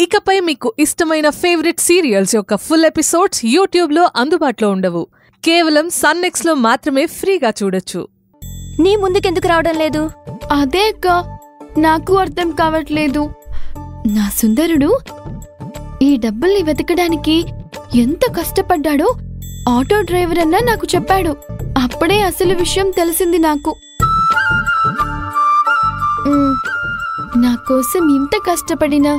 ఇకపై మీకు ఇష్టమైన ఫేవరెట్ సీరియల్స్ యొక్క ఫుల్ ఎపిసోడ్స్ యూట్యూబ్లో అందుబాటులో ఉండవు. కేవలం సన్నెక్స్లో మాత్రమే ఫ్రీగా చూడొచ్చు. నీ ముందుకెందుకు రావడం లేదు? అదే అక్క, నాకు అర్థం కావట్లేదు. నా సుందరుడు ఈ డబ్బుల్ని వెతకడానికి ఎంత కష్టపడ్డాడో ఆటో డ్రైవర్ అన్నా నాకు చెప్పాడు. అప్పుడే అసలు విషయం తెలిసింది నాకు. నా కోసం ఇంత కష్టపడినా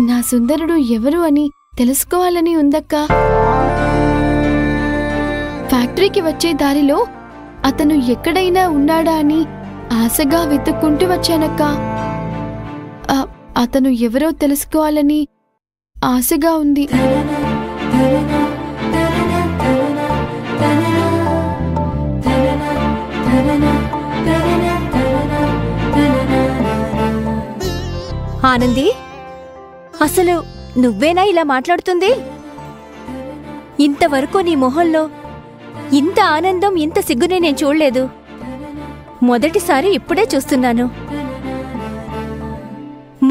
నా సుందరుడు ఎవరు అని తెలుసుకోవాలని ఉందక్క. ఫ్యాక్టరీకి వచ్చే దారిలో అతను ఎక్కడైనా ఉన్నాడా అని ఆశగా వెతుక్కుంటూ వచ్చానక్క. అతను ఎవరో తెలుసుకోవాలని ఆశగా ఉంది. ఆనంది, అసలు నువ్వేనా ఇలా మాట్లాడుతుంది? ఇంతవరకు నీ మొహంలో ఇంత ఆనందం, ఇంత సిగ్గునే నేను చూడలేదు. మొదటిసారి ఇప్పుడే చూస్తున్నాను.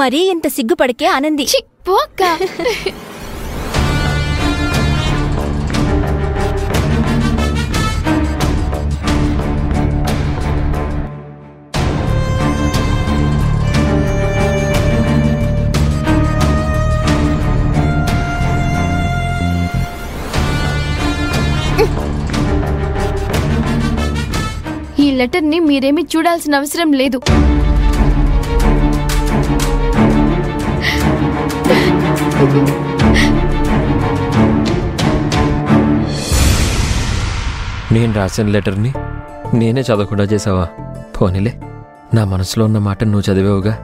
మరీ ఇంత సిగ్గుపడికే ఆనంది. ఈ లెటర్ని మీరేమీ చూడాల్సిన అవసరం లేదు. నేను రాసిన లెటర్ని నేనే చదవకుండా చేసావా? పోనీలే, నా మనసులో ఉన్న మాట నువ్వు చదివావుగా.